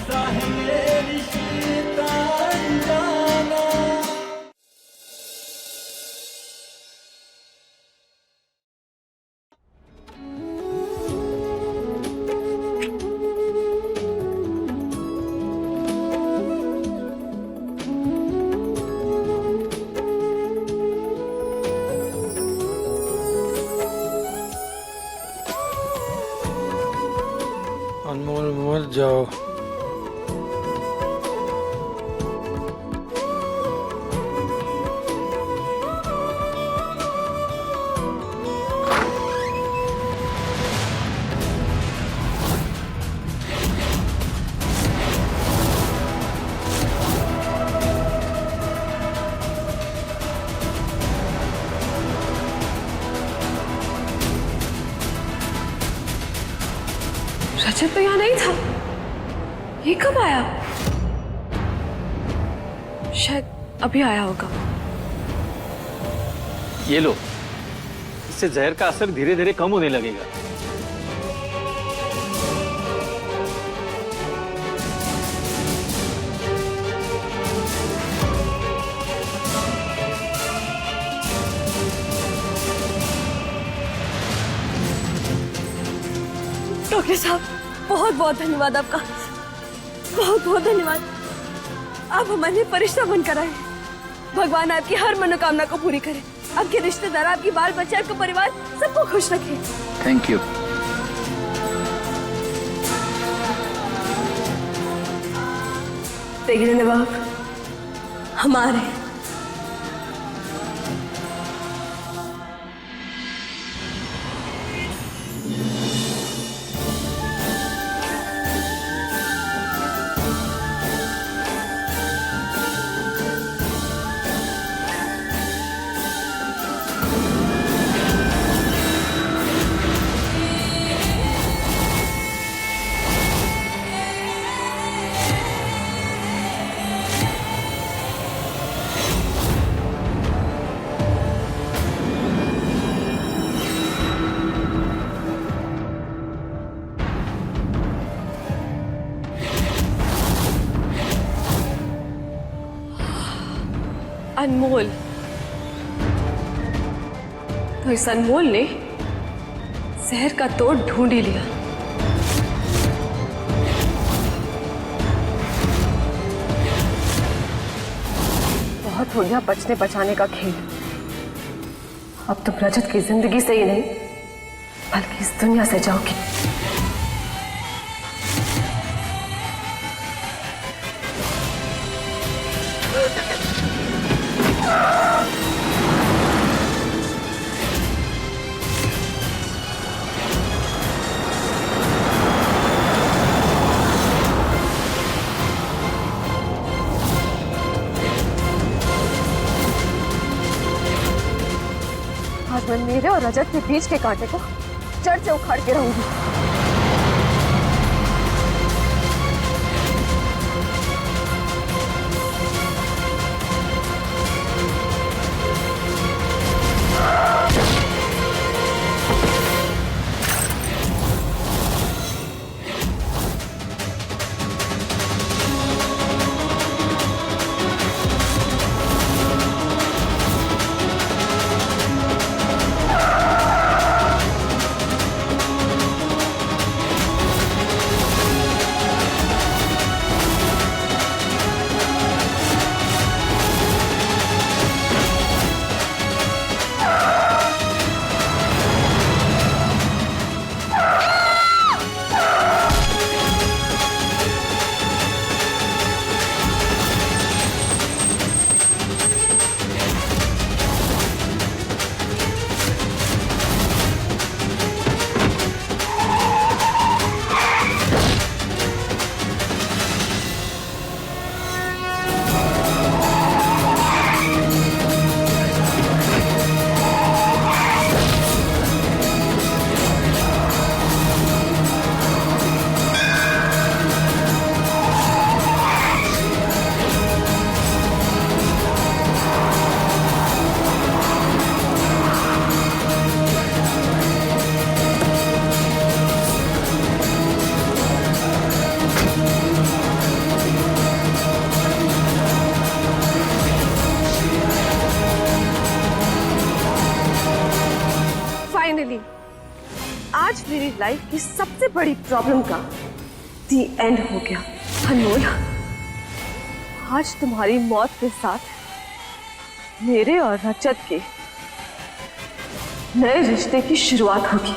कैसा है ये रिश्ता अनजाना। अनमोल मत जाओ। रजत तो यहाँ नहीं था, ये कब आया? शायद अभी आया होगा। ये लो, इससे जहर का असर धीरे धीरे कम होने लगेगा। डॉक्टर साहब, बहुत बहुत धन्यवाद आपका, बहुत बहुत धन्यवाद। आप हमारे फरिश्ता बनकर आए। भगवान आपकी हर मनोकामना को पूरी करे, आपके रिश्तेदार, आपकी बाल बच्चे, आपका परिवार सबको खुश रखे। Thank you. देखिए नवाब, हमारे अनमोल, तो इस अनमोल ने जहर का तोड़ ढूंढ ही लिया। बहुत हो गया बचने बचाने का खेल। अब तुम रजत की जिंदगी से ही नहीं बल्कि इस दुनिया से जाओगी। आज मैं मेरे और रजत के बीच के कांटे को जड़ से उखाड़ के रहूंगी। लाइफ की सबसे बड़ी प्रॉब्लम का दी एंड हो गया। अनमोल, आज तुम्हारी मौत के साथ मेरे और रजत के नए रिश्ते की शुरुआत होगी।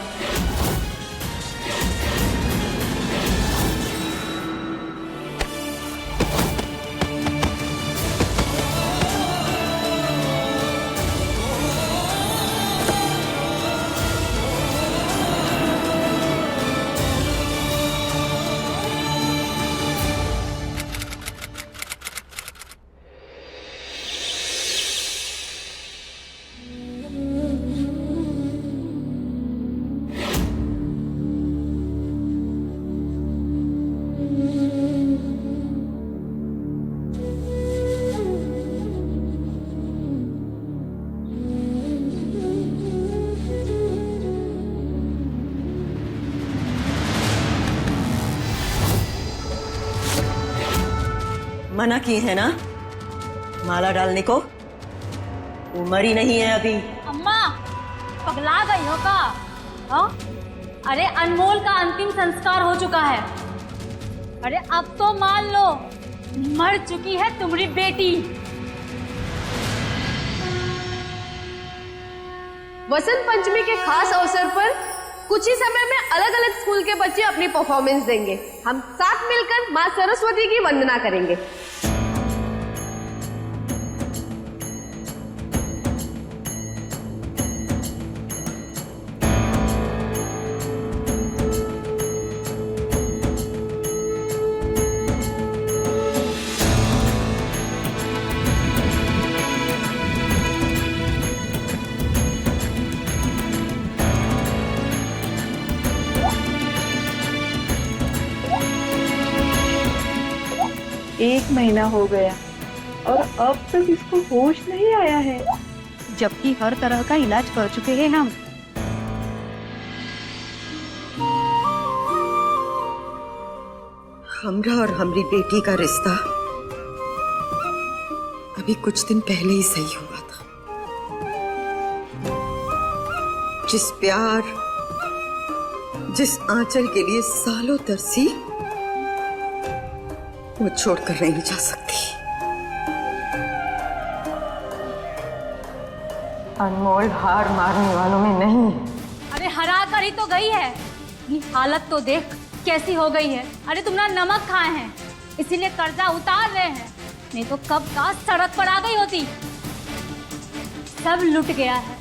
मना की है ना माला डालने को? उम्र ही नहीं है अभी। अम्मा पगला गई हो का? हाँ? अरे अनमोल का अंतिम संस्कार हो चुका है। अरे अब तो मान लो मर चुकी है तुम्हारी बेटी। वसंत पंचमी के खास अवसर पर कुछ ही समय में अलग अलग स्कूल के बच्चे अपनी परफॉर्मेंस देंगे। हम साथ मिलकर माँ सरस्वती की वंदना करेंगे। एक महीना हो गया और अब तक इसको होश नहीं आया है, जबकि हर तरह का इलाज कर चुके हैं हम। हमरा और हमारी बेटी का रिश्ता अभी कुछ दिन पहले ही सही हुआ था। जिस प्यार, जिस आंचल के लिए सालों तरसी, वो छोड़कर नहीं जा सकती। अनमोल हार मारने वालों में नहीं। अरे हरा कर ही तो गई है। ये हालत तो देख कैसी हो गई है। अरे तुमने नमक खाए हैं इसीलिए कर्जा उतार रहे हैं, नहीं तो कब का सड़क पर आ गई होती। सब लुट गया है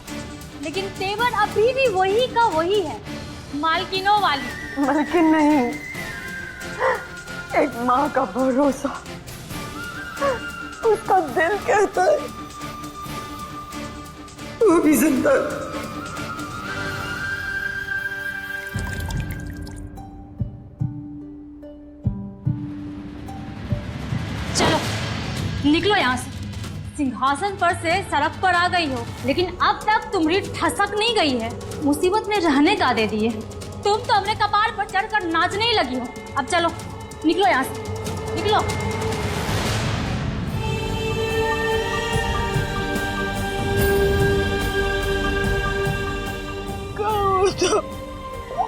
लेकिन तेवर अभी भी वही का वही है, मालकिनों वाली। मालकिन नहीं, एक माँ का भरोसा। उसका दिल कहता है वो भी जिंदा। चलो निकलो यहाँ से। सिंहासन पर से सड़क पर आ गई हो लेकिन अब तक तुम्हारी ठसक नहीं गई है। मुसीबत में रहने का दे दिए। तुम तो अपने कपार पर चढ़कर नाचने ही लगी हो। अब चलो निकलो यहाँ से, निकलो।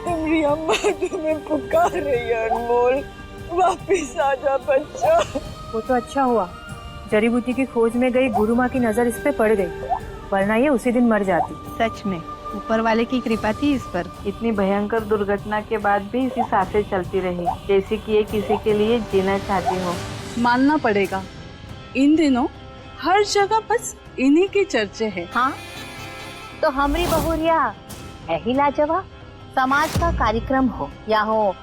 मेरी अम्मा तुम्हें पुकार रही है। अनमोल वापिस आ जा बच्चा। वो तो अच्छा हुआ जड़ी बूटी की खोज में गई गुरु माँ की नजर इस पे पड़ गई, वरना ये उसी दिन मर जाती। सच में ऊपर वाले की कृपा थी इस पर। इतनी भयंकर दुर्घटना के बाद भी इसी सांसें चलती रही, जैसे कि ये किसी के लिए जीना चाहती हो। मानना पड़ेगा इन दिनों हर जगह बस इन्हीं के चर्चे हैं। हाँ तो हमारी बहुरिया है ही लाजवाब। समाज का कार्यक्रम हो या हो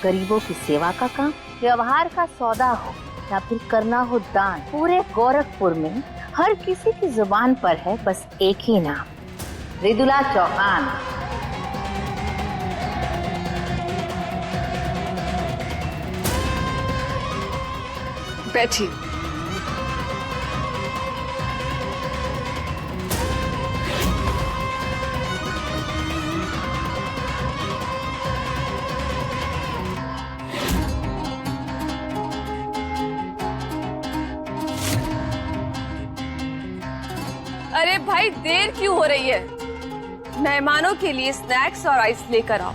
गरीबों की सेवा का काम, व्यवहार का सौदा हो या फिर करना हो दान, पूरे गोरखपुर में हर किसी की जुबान पर है बस एक ही नाम, मृदुला चौहान। बैठी। अरे भाई देर क्यों हो रही है? मेहमानों के लिए स्नैक्स और आइस लेकर आओ।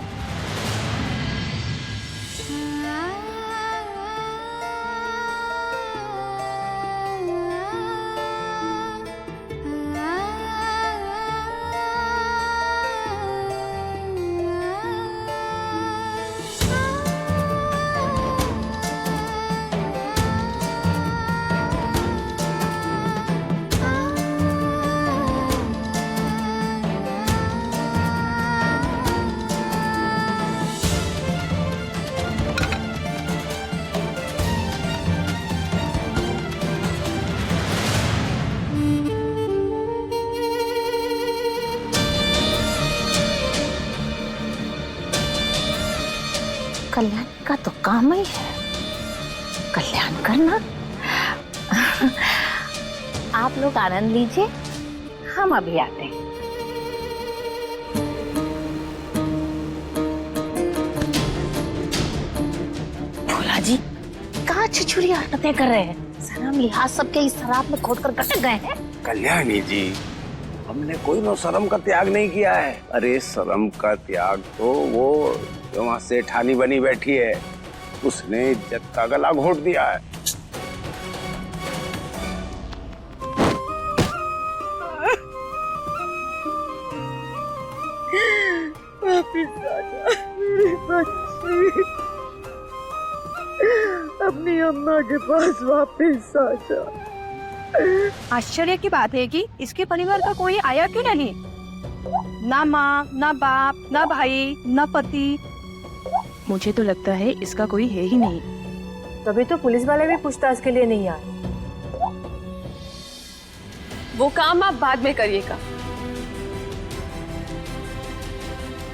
कल्याण का तो काम ही है कल्याण करना। आप लोग आनंद लीजिए, हम अभी आते हैं। भोला जी कहाँ छिछुरी हरकतें कर रहे हैं? शर्म लिहाज सबके इस शराब में खोद कर गटक गए हैं। कल्याणी जी, हमने कोई नो शर्म का त्याग नहीं किया है। अरे शर्म का त्याग तो वो जो वहाँ सेठानी बनी बैठी है, उसने इज्जत का गला घोट दिया है। अपनी अम्मा के पास वापस आ जा। आश्चर्य की बात है कि इसके परिवार का कोई आया क्यों नहीं? ना माँ, ना बाप, ना भाई, ना पति। मुझे तो लगता है इसका कोई है ही नहीं। तभी तो पुलिस वाले भी पूछताछ के लिए नहीं आए। वो काम आप बाद में करिएगा,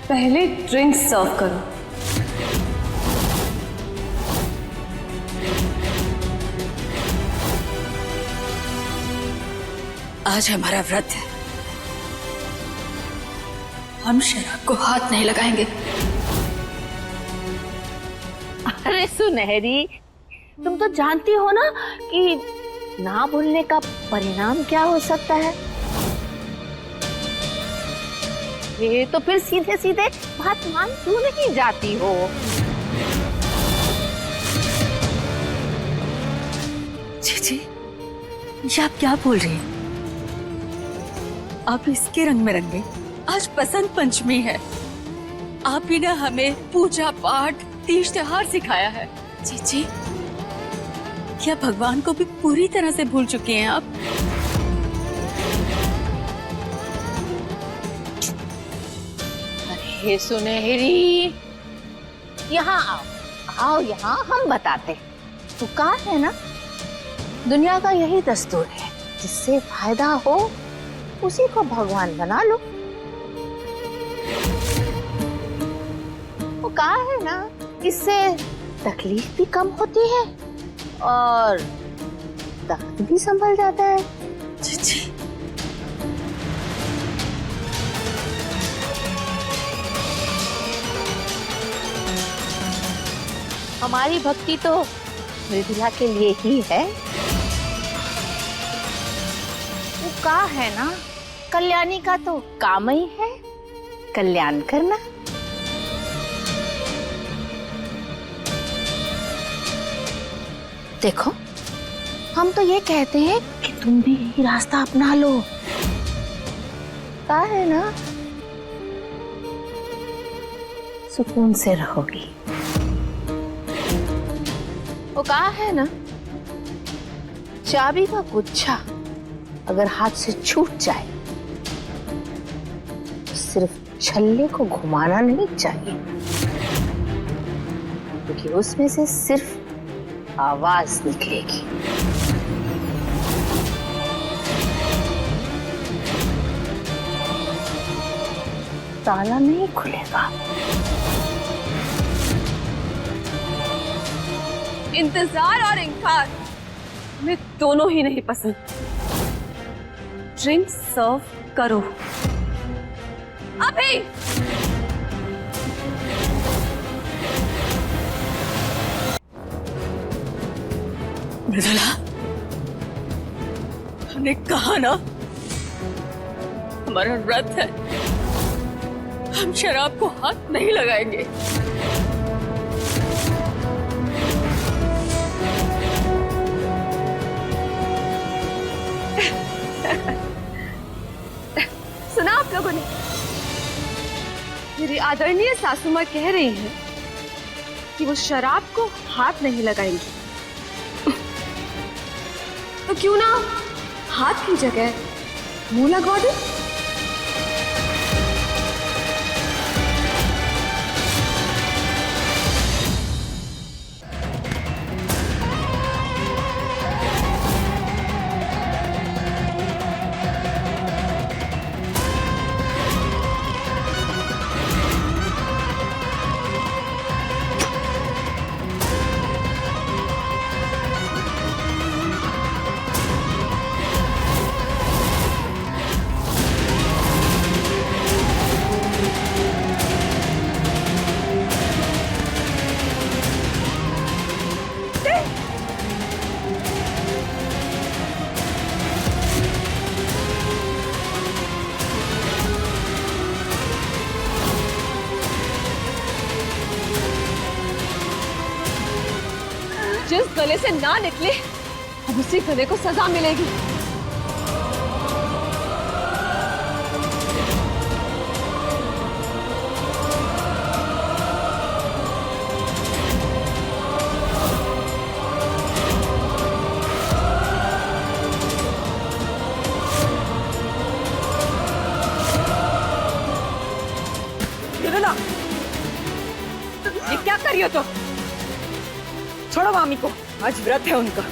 पहले ड्रिंक्स सर्व करो। आज हमारा व्रत है, हम शराब को हाथ नहीं लगाएंगे। अरे सुनहरी, तुम तो जानती हो ना कि ना बोलने का परिणाम क्या हो सकता है। ये तो फिर सीधे सीधे बात मान क्यों नहीं जाती हो? जी, ये आप क्या बोल रही हैं? आप इसके रंग में रंगे। आज बसंत पंचमी है, आप ही ने हमें पूजा पाठ तीज त्योहार सिखाया है। जी, क्या भगवान को भी पूरी तरह से भूल चुके हैं आप? अरे सुनहरी, यहाँ आओ, आओ यहाँ हम बताते हैं। तो कहा है ना, दुनिया का यही दस्तूर है, जिससे फायदा हो उसी को भगवान बना लो। वो कहा है ना, इससे तकलीफ भी कम होती है और दर्द भी संभल जाता है। जी, हमारी भक्ति तो मृदुला के लिए ही है। वो कहा है ना, कल्याणी का तो काम ही है कल्याण करना। देखो, हम तो ये कहते हैं कि तुम भी यही रास्ता अपना लो। कहा है ना, सुकून से रहोगी। वो कहा है ना, चाबी का गुच्छा अगर हाथ से छूट जाए तो सिर्फ छल्ले को घुमाना नहीं चाहिए, क्योंकि उसमें से सिर्फ आवाज निकलेगी। ताला नहीं खुलेगा। इंतजार और इनकार में दोनों ही नहीं पसंद। ड्रिंक सर्व करो अभी। मृदुला, हमने कहा ना, हमारा व्रत है, हम शराब को हाथ नहीं लगाएंगे। सुना आप लोगों ने, मेरी आदरणीय सासू माँ कह रही हैं कि वो शराब को हाथ नहीं लगाएंगी, तो क्यों ना हाथ की जगह मुंह लगवा दे। जिस गले से ना निकले अब उसी गले को सजा मिलेगी। ये क्या कर रही हो तुम? छोड़ो मामी को, आज व्रत है उनका।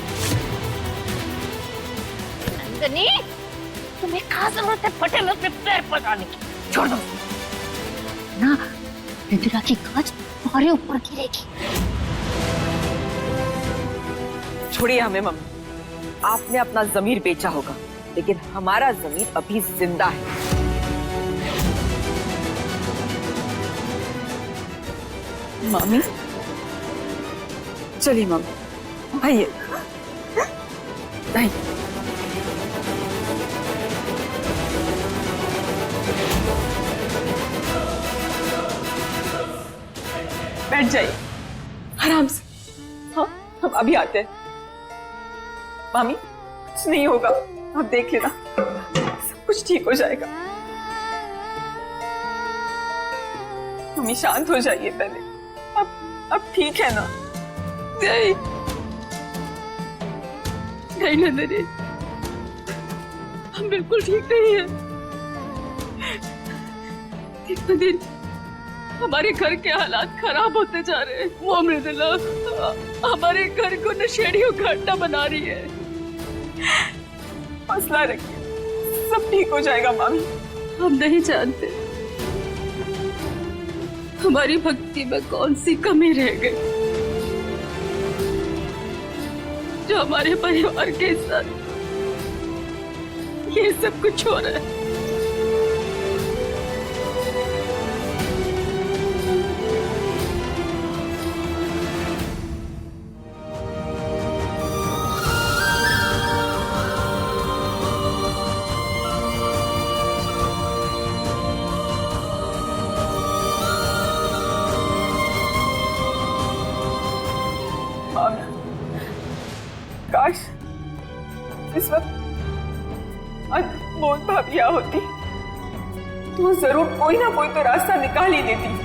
नंदिनी, तुम्हें कहाँ जरूरत है फटे में अपने पैर पकाने की? छोड़ दो ना, इंदिरा की कांच तुम्हारे ऊपर गिरेगी। छोड़िए हमें मम्मी, आपने अपना जमीर बेचा होगा, लेकिन हमारा जमीर अभी जिंदा है। मामी, चलिए मामी, भाई भाई बैठ जाइए आराम से। हाँ, हम अभी आते हैं। मामी, कुछ नहीं होगा, आप देख लेना, सब कुछ ठीक हो जाएगा। मम्मी शांत हो जाइए पहले। अब ठीक है ना? नहीं नहीं नंदिनी, हम बिल्कुल ठीक नहीं है। इतने दिन हमारे घर के हालात खराब होते जा रहे हैं। वो मृदुला हमारे घर को नशेड़ियों का अड्डा बना रही है। हौसला रखिए, सब ठीक हो जाएगा मामी। हम नहीं जानते हमारी भक्ति में कौन सी कमी रह गई जो हमारे परिवार के साथ ये सब कुछ हो रहा है। काश इस वक्त अनमोल भाभी यहाँ होती तो जरूर कोई ना कोई तो रास्ता निकाल ही देती।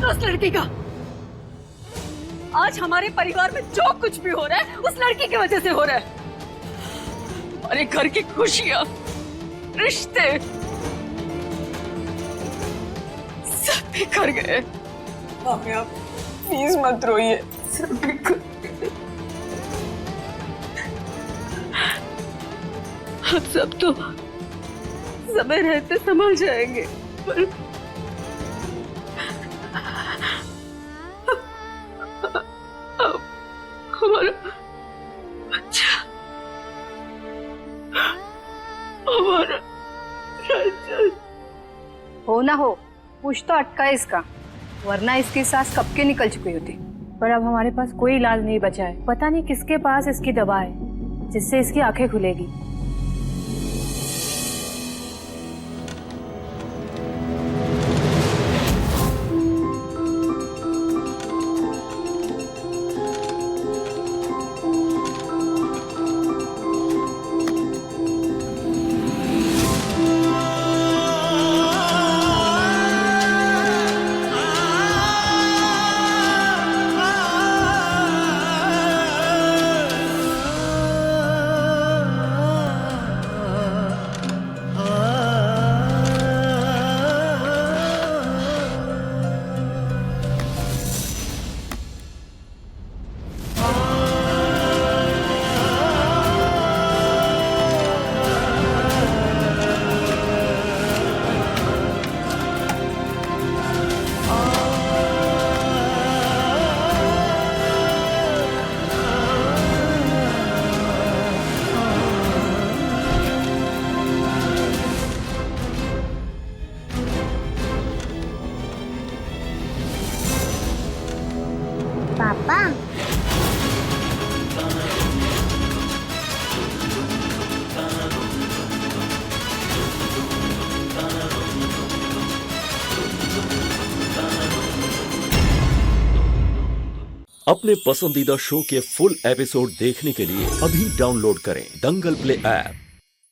उस लड़की का आज हमारे परिवार में जो कुछ भी हो रहा है उस लड़की की वजह से हो रहा है। हमारे घर की खुशियां, रिश्ते सब बिखर गए। मामी आप प्लीज मत रोइए, सब बिखर गए। हम सब तो समय रहते संभल जाएंगे, पर हमारा बच्चा, हमारा हो ना हो कुछ तो अटका है इसका, वरना इसकी सांस कब के निकल चुकी होती। पर अब हमारे पास कोई इलाज नहीं बचा है। पता नहीं किसके पास इसकी दवा है जिससे इसकी आंखें खुलेगी। अपने पसंदीदा शो के फुल एपिसोड देखने के लिए अभी डाउनलोड करें दंगल प्ले ऐप।